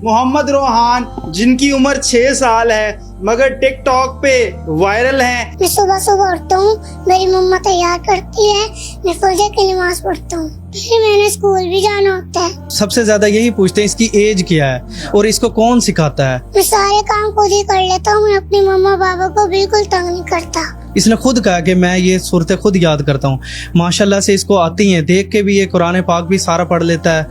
मोहम्मद रोहान, जिनकी उम्र 6 साल है मगर टिकटॉक पे वायरल हैं। मैं सुबह सुबह उठता हूँ, मेरी मम्मा तैयार करती है, मैं फजर की नमाज पढ़ता हूँ, फिर मैंने स्कूल भी जाना होता है। सबसे ज्यादा यही पूछते हैं इसकी एज क्या है और इसको कौन सिखाता है। मैं सारे काम खुद ही कर लेता हूँ, मैं अपनी मम्मा पापा को बिल्कुल तंग नहीं करता। इसने खुद कहा कि मैं ये सूरतें खुद याद करता हूँ। माशाल्लाह से इसको आती हैं, देख के भी ये कुरान पाक भी सारा पढ़ लेता है।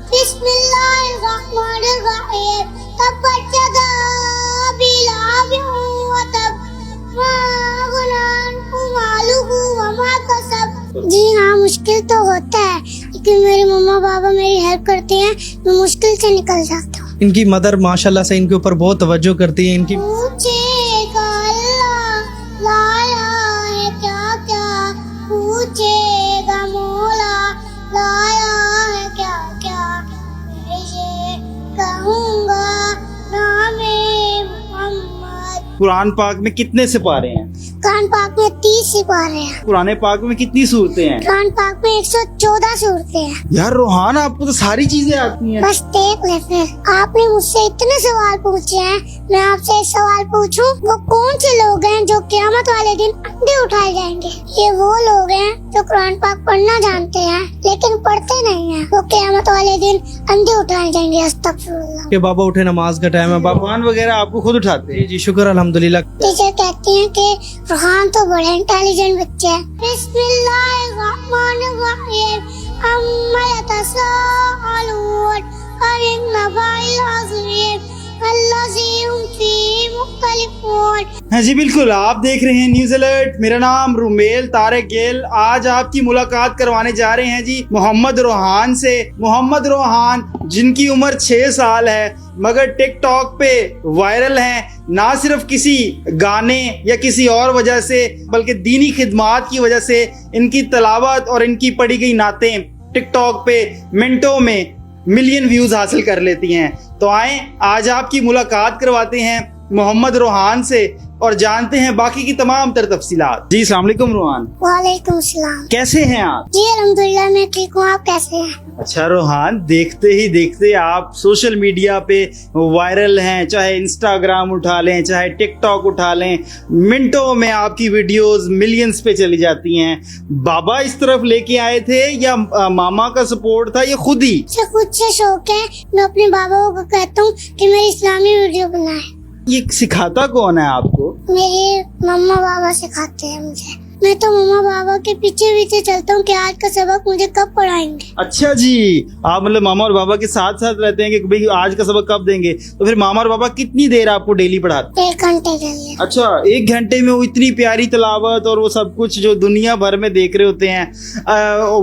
जी हाँ, मुश्किल तो होता है, लेकिन मेरे मम्मा पापा मेरी हेल्प करते हैं, मैं मुश्किल से निकल जाता हूँ। इनकी मदर माशाल्लाह से इनके ऊपर बहुत तवज्जो करती है। इनकी पूछेगा अल्लाह लाया है क्या क्या, पूछेगा मौला लाया है क्या क्या, मैं ये कहूँगा नामे मोहम्मद। कुरान पाक में कितने सिपारे हैं? कुरान पाक में 30 सिपारे हैं। कुरान पाक में कितनी सूरतें हैं? कुरान पाक में 114 सूरतें हैं। यार रोहान, आपको तो सारी चीजें आती हैं। बस देख ले फिर। आपने मुझसे इतने सवाल पूछे हैं, मैं आपसे एक सवाल पूछूं, वो कौन से लोग हैं जो क़यामत वाले दिन अंधे उठाए जाएंगे? ये वो लोग हैं जो कुरान पाक पढ़ना जानते हैं लेकिन पढ़ते नहीं हैं, वो क़यामत वाले दिन अंधे उठाए जाएंगे। अस्तगफिरुल्लाह। के बाबा उठे, नमाज का टाइम है। बाबा कुरान वगैरह आपको खुद उठाते हैं? जी शुक्र अल्हम्दुलिल्लाह। टीचर कहती हैं कि रोहान तो बड़े इंटेलिजेंट बच्चे हैं। बिस्मिल्लाहिर्रहमानिर्रहीम, अम्मा यतसाअलून अनिन नबाइल अज़ीम अल्लज़ी हुम फीही मुख्तलिफून। हाँ जी बिल्कुल, आप देख रहे हैं न्यूज़ अलर्ट। मेरा नाम रुमेल तारिक गेल। आज आपकी मुलाकात करवाने जा रहे हैं जी मोहम्मद रोहान से। मोहम्मद रोहान, जिनकी उम्र 6 साल है मगर टिकटॉक पे वायरल हैं, ना सिर्फ किसी गाने या किसी और वजह से बल्कि दीनी खिदमात की वजह से। इनकी तलावत और इनकी पढ़ी गई नातें टिकटॉक पे मिनटों में मिलियन व्यूज हासिल कर लेती हैं। तो आए आज आपकी मुलाकात करवाते हैं मोहम्मद रोहान से और जानते हैं बाकी की तमाम तर तफसीलात। जी अस्सलाम वालेकुम रोहान। वालेकुम सलाम। कैसे हैं आप? जी अल्हम्दुलिल्लाह, मैं ठीक हूँ, आप कैसे हैं? अच्छा रोहान, देखते ही देखते आप सोशल मीडिया पे वायरल हैं। चाहे इंस्टाग्राम उठा लें, चाहे टिकटॉक उठा लें, मिनटों में आपकी वीडियोस मिलियंस पे चली जाती हैं। बाबा इस तरफ लेके आए थे या मामा का सपोर्ट था या खुद ही? खुद से शौक है। मैं अपने बाबा को कहता हूँ कि मेरी इस्लामी वीडियो बनाए। ये सिखाता कौन है आपको? मेरे मम्मा बाबा सिखाते हैं मुझे। मैं तो मम्मा बाबा के पीछे पीछे चलता हूँ कि आज का सबक मुझे कब पढ़ाएंगे। अच्छा जी, आप मतलब मामा और बाबा के साथ साथ रहते हैं कि भाई आज का सबक कब देंगे? तो फिर मामा और बाबा कितनी देर आपको डेली पढ़ाते? 1 घंटे के लिए। अच्छा, 1 घंटे में वो इतनी प्यारी तलावत और वो सब कुछ जो दुनिया भर में देख रहे होते हैं,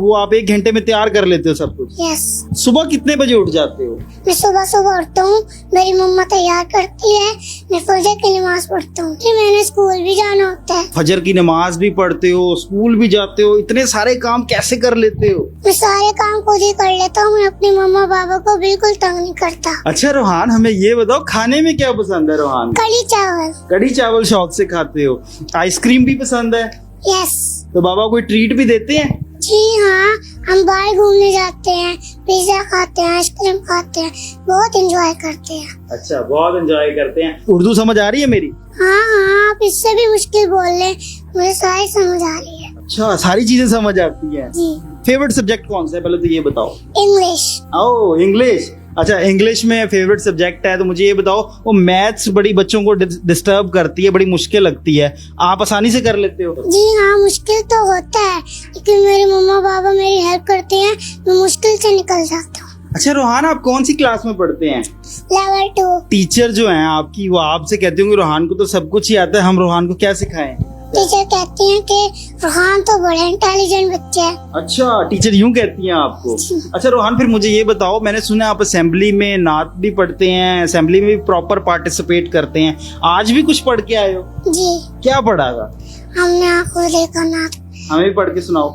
वो आप 1 घंटे में तैयार कर लेते हो सब कुछ? यस। सुबह कितने बजे उठ जाते हो? मैं सुबह सुबह उठता हूँ, मेरी मम्मा तैयार करती है, मैं फजर की नमाज पढ़ता हूँ, फिर मैंने स्कूल भी जाना होता है। फजर की नमाज भी पढ़ते हो, स्कूल भी जाते हो, इतने सारे काम कैसे कर लेते हो? मैं सारे काम खुद ही कर लेता हूँ, मैं अपनी मम्मा पापा को बिल्कुल तंग नहीं करता। अच्छा रोहान, हमें ये बताओ खाने में क्या पसंद है रोहान? कढ़ी चावल। कढ़ी चावल शौक से खाते हो। आइसक्रीम भी पसंद है? यस। तो बाबा कोई ट्रीट भी देते हैं? जी हाँ, हम बाहर घूमने जाते हैं, पिज्जा खाते हैं, आइसक्रीम खाते हैं, बहुत एंजॉय करते हैं। अच्छा, बहुत एंजॉय करते हैं। उर्दू समझ आ रही है मेरी? हाँ हाँ, आप इससे भी मुश्किल बोल लें, मुझे सारी समझ आ रही है। अच्छा, सारी चीजें समझ आती है। जी। फेवरेट सब्जेक्ट कौन सा है पहले तो ये बताओ? इंग्लिश। ओह इंग्लिश। अच्छा, इंग्लिश में फेवरेट सब्जेक्ट है तो मुझे ये बताओ, वो मैथ्स बड़ी बच्चों को डिस्टर्ब करती है, बड़ी मुश्किल लगती है, आप आसानी से कर लेते हो? जी हाँ, मुश्किल तो होता है, लेकिन मेरे मम्मा पापा मेरी हेल्प करते हैं, मैं मुश्किल से निकल जाता हूँ। अच्छा रोहान, आप कौन सी क्लास में पढ़ते हैं? लेवल 2। टीचर जो हैं आपकी वो आपसे कहते होंगे रोहान को तो सब कुछ ही आता है, हम रोहान को क्या सिखाएं? टीचर कहती हैं कि रोहान तो बड़े इंटेलिजेंट बच्चे हैं। अच्छा, टीचर यूं कहती हैं आपको? अच्छा रोहान, फिर मुझे ये बताओ, मैंने सुना आप असेंबली में नात भी पढ़ते हैं, असेंबली में भी प्रॉपर पार्टिसिपेट करते हैं, आज भी कुछ पढ़ के आए हो? जी। क्या पढ़ा था? हमने आंखों देखा नात। हमें भी पढ़ के सुनाओ।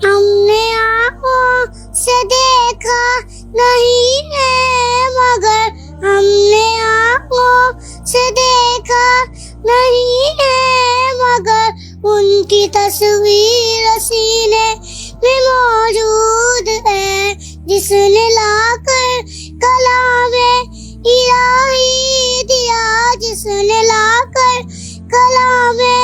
हमने आंखों से देखा नहीं है मगर, हमने आंखों से देखा नहीं है मगर, उनकी तस्वीर सीने में मौजूद है, जिसने लाकर कलामे जिसने लाकर कलामे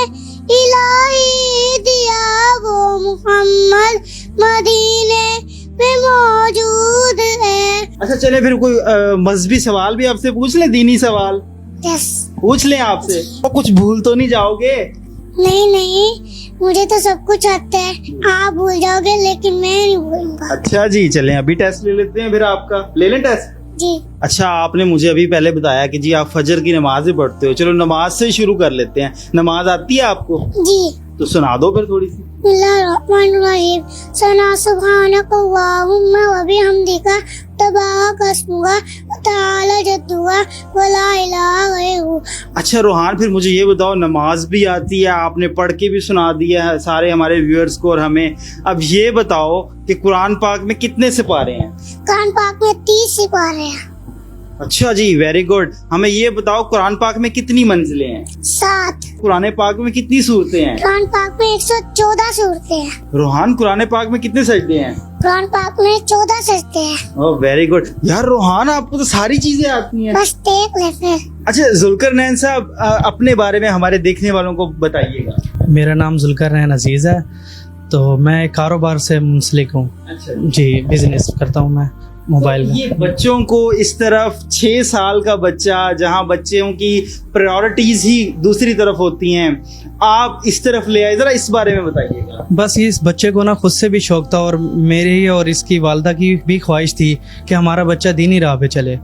इलाही दिया, वो मुहम्मद मदीने में मौजूद है। अच्छा चले फिर कोई मजहबी सवाल भी आपसे पूछ ले, दीनी सवाल यस। पूछ लें आपसे, तो कुछ भूल तो नहीं जाओगे? नहीं नहीं, मुझे तो सब कुछ आता है, आप भूल जाओगे लेकिन मैं नहीं भूलूंगा। अच्छा जी, चलें अभी टेस्ट ले लेते हैं फिर आपका। ले लें टेस्ट? जी। अच्छा, आपने मुझे अभी पहले बताया कि जी आप फजर की नमाज भी पढ़ते हो। चलो नमाज से शुरू कर लेते हैं। नमाज आती है आपको? जी। तो सुना दो फिर थोड़ी सी। बिस्मिल्लाहिर्रहमानिर्रहीम। सना सुब्हानक अल्लाहुम्मा व बिहम्दिका तबारक अस्मुका व तआला जद्दुका व ला इलाहा गैरुहु। अच्छा रोहान, फिर मुझे ये बताओ, नमाज भी आती है, आपने पढ़ के भी सुना दिया है सारे हमारे व्यूअर्स को और हमें। अब ये बताओ कि कुरान पाक में कितने सिपारे हैं? कुरान पाक में 30 सिपारे हैं। अच्छा जी, वेरी गुड। हमें ये बताओ, कुरान पाक में कितनी मंजिलें हैं? 7। कुरान पाक में कितनी सूरतें हैं? कुरान पाक में 114 सूरतें हैं। रोहान, कुरान पाक में कितने सजदे हैं? कुरान पाक में 14 सजदे हैं। Oh very good. यार रोहान, आपको तो सारी चीजें आती हैं। बस देख ले फिर। अच्छा जुल्करनैन साहब, अपने बारे में हमारे देखने वालों को बताइएगा। मेरा नाम जुल्करनैन अजीज है, तो मैं कारोबार से मुंसलिक हूँ। अच्छा जी, बिजनेस करता हूँ मैं मोबाइल में। ये बच्चों को इस तरफ 6 साल का बच्चा, जहाँ बच्चों की प्रायोरिटीज ही दूसरी तरफ होती हैं, आप इस तरफ ले आए, जरा इस बारे में बताइएगा। बस इस बच्चे को ना खुद से भी शौक था और मेरी और इसकी वालदा की भी ख्वाहिश थी कि हमारा बच्चा दीनी राह पे चले।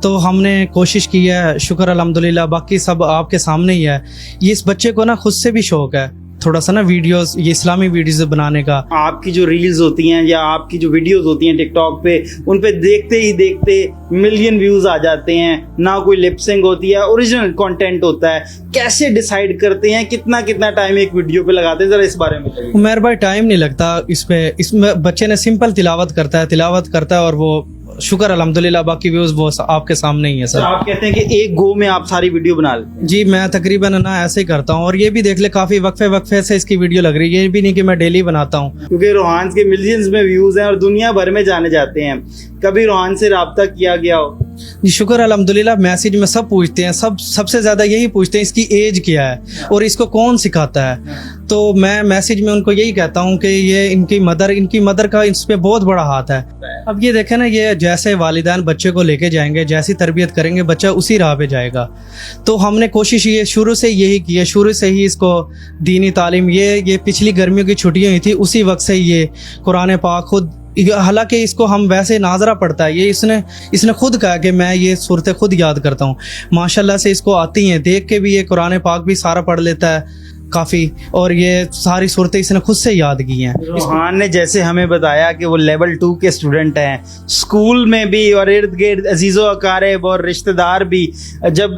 तो हमने कोशिश की है, शुक्र अल्हम्दुलिल्लाह, बाकी सब आपके सामने ही है। ये इस बच्चे को ना खुद से भी शौक है थोड़ा सा ना वीडियोस, ये इस्लामी वीडियोस बनाने का। आपकी जो रील्स होती हैं या आपकी जो वीडियोस होती हैं टिकटॉक पे, उन पे देखते ही देखते मिलियन व्यूज आ जाते हैं, ना कोई लिपसिंग होती है, ओरिजिनल कंटेंट होता है। कैसे डिसाइड करते हैं कितना कितना टाइम एक वीडियो पे लगाते हैं, जरा इस बारे में बताइए। मेरे भाई टाइम नहीं लगता इस पे। इसमें बच्चे ने सिंपल तिलावत करता है और वो शुक्र अल्हम्दुलिल्लाह, बाकी व्यूज वो आपके सामने ही है सर। आप कहते हैं कि एक गो में आप सारी वीडियो बना लेते हैं? जी, मैं तकरीबन ना ऐसे ही करता हूँ। और ये भी देख ले, काफी वक्फे से इसकी वीडियो लग रही है। ये भी नहीं कि मैं डेली बनाता हूँ, क्योंकि रोहान के मिलियंस में व्यूज हैं और दुनिया भर में जाने जाते हैं। कभी रोहान से राब्ता किया गया हो? जी शुक्र अल्हम्दुलिल्लाह, मैसेज में सब पूछते हैं, सबसे ज्यादा यही पूछते हैं इसकी एज क्या है और इसको कौन सिखाता है। तो मैं मैसेज में उनको यही कहता हूँ कि ये इनकी मदर का इस पे बहुत बड़ा हाथ है। अब ये देखें ना, ये जैसे वालिदैन बच्चे को लेके जाएंगे, जैसी तरबियत करेंगे, बच्चा उसी राह पे जाएगा। तो हमने कोशिश ये शुरू से यही की है, शुरू से ही इसको दीनी तालीम, ये पिछली गर्मियों की छुट्टियां हुई थी, उसी वक्त से ये कुरान पाक खुद, हालांकि इसको हम वैसे नाजरा पड़ता है, ये इसने खुद कहा कि मैं ये सूरतें खुद याद करता हूँ। माशाल्लाह से इसको आती हैं, देख के भी ये कुरान पाक भी सारा पढ़ लेता है काफी, और ये सारी सूरतें इसने खुद से याद की हैं। रोहान ने जैसे हमें बताया कि वो लेवल 2 के स्टूडेंट हैं, स्कूल में भी और इर्द गिर्द अजीज़ो अकारिब और रिश्तेदार भी, जब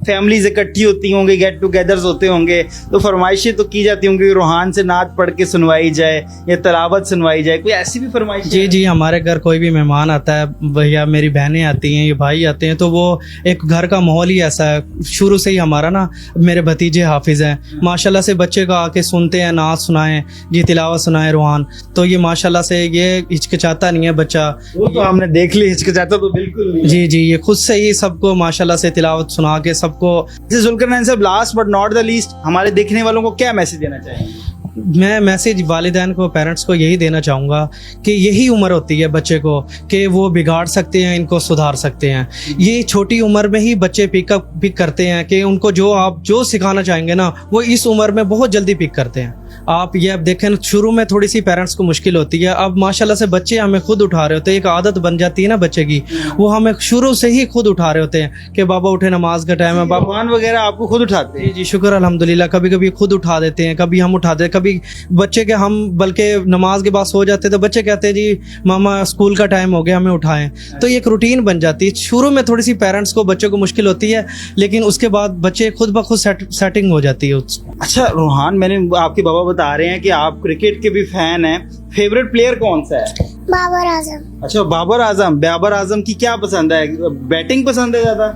फैमिलीज इकट्ठी होती होंगी, गेट टुगेदर्स होते होंगे, तो फरमाइशें तो की जाती होंगी रोहान से नात पढ़ के सुनवाई जाए या तलावत सुनवाई जाए, कोई ऐसी भी फरमाइश? जी, हमारे घर कोई भी मेहमान आता है या मेरी बहनें आती हैं या भाई आते हैं, तो वो एक घर का माहौल ही ऐसा है। शुरू से ही हमारा ना, मेरे भतीजे हाफिज हैं माशाल्लाह से, बच्चे का आके सुनते हैं, नात सुनाएं जी, तिलावत सुनाएं रोहान, तो ये माशाल्लाह से ये हिचकिचाता नहीं है बच्चा। वो तो हमने देख ली, हिचकिचाता तो बिल्कुल नहीं। जी, ये खुद से ही सबको माशाल्लाह से तिलावत सुना के सबको। जुल्करनैन साहब, last but not the least, हमारे देखने वालों को क्या मैसेज देना चाहेंगे? मैं मैसेज वालिदैन को, पेरेंट्स को यही देना चाहूँगा कि यही उम्र होती है बच्चे को कि वो बिगाड़ सकते हैं, इनको सुधार सकते हैं। ये छोटी उम्र में ही बच्चे पिक करते हैं कि उनको आप जो सिखाना चाहेंगे ना, वो इस उम्र में बहुत जल्दी पिक करते हैं। आप ये अब देखें, शुरू में थोड़ी सी पेरेंट्स को मुश्किल होती है, अब माशाल्लाह से बच्चे हमें खुद उठा रहे होते हैं। एक आदत बन जाती है ना बच्चे की, वो हमें शुरू से ही खुद उठा रहे होते हैं कि बाबा उठे, नमाज का टाइम है। भगवान वगैरह आपको खुद उठाते हैं? जी, शुक्र अल्हम्दुलिल्लाह, कभी कभी खुद उठा देते हैं, कभी हम उठाते हैं, कभी बच्चे के हम बल्कि नमाज के बाद सो जाते, तो बच्चे कहते हैं जी मामा स्कूल का टाइम हो गया, हमें उठाएं। तो एक रूटीन बन जाती है। शुरू में थोड़ी सी पेरेंट्स को, बच्चों को मुश्किल होती है, लेकिन उसके बाद बच्चे खुद ब खुद सेटिंग हो जाती है। अच्छा रोहान, मैंने आपके बाबा बता रहे हैं कि आप क्रिकेट के भी फैन हैं, फेवरेट प्लेयर कौन सा है? बाबर आजम। अच्छा बाबर आजम की क्या पसंद है? बैटिंग पसंद है ज्यादा?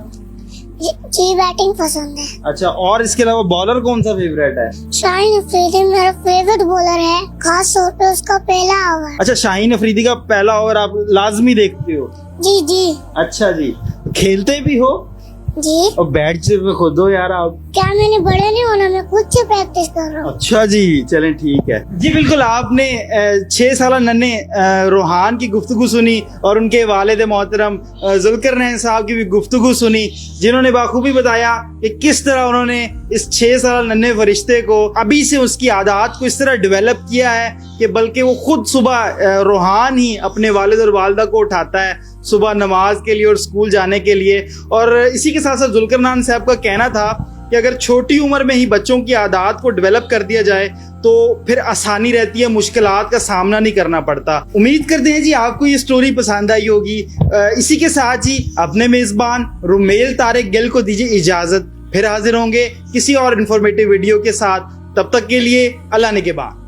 जी बैटिंग पसंद है। अच्छा, और इसके अलावा बॉलर कौन सा फेवरेट है? शाहीन अफरीदी मेरा फेवरेट बॉलर है, खास तौर पे उसका पहला ओवर। अच्छा, शाहीन अफरीदी का पहला ओवर आप लाजमी देखते हो? जी। अच्छा जी, खेलते भी हो? जी। और बैठ से पे खुद हो यार आप। क्या मैंने बड़े नहीं होना, मैं खुद से प्रैक्टिस कर रहा हूँ। अच्छा जी, चलें ठीक है जी। बिल्कुल, आपने 6 साल नन्हे रोहान की गुफ्तगू सुनी और उनके वालिद मोहतरम जुल्करनैन साहब की भी गुफ्तगू सुनी, जिन्होंने बाखूबी बताया कि किस तरह उन्होंने इस 6 साल नन्हे फरिश्ते को अभी से उसकी आदत को इस तरह डेवलप किया है कि बल्कि वो खुद सुबह रोहान ही अपने वालिद और वालदा को उठाता है सुबह नमाज के लिए और स्कूल जाने के लिए। और इसी के साथ साथ जुल्करनैन साहब का कहना था कि अगर छोटी उम्र में ही बच्चों की आदत को डेवलप कर दिया जाए तो फिर आसानी रहती है, मुश्किलात का सामना नहीं करना पड़ता। उम्मीद करते हैं जी आपको ये स्टोरी पसंद आई होगी। इसी के साथ ही अपने मेजबान रुमेल तारिक गिल को दीजिए इजाजत, फिर हाजिर होंगे किसी और इन्फॉर्मेटिव वीडियो के साथ। तब तक के लिए अल्लाह निगहबान।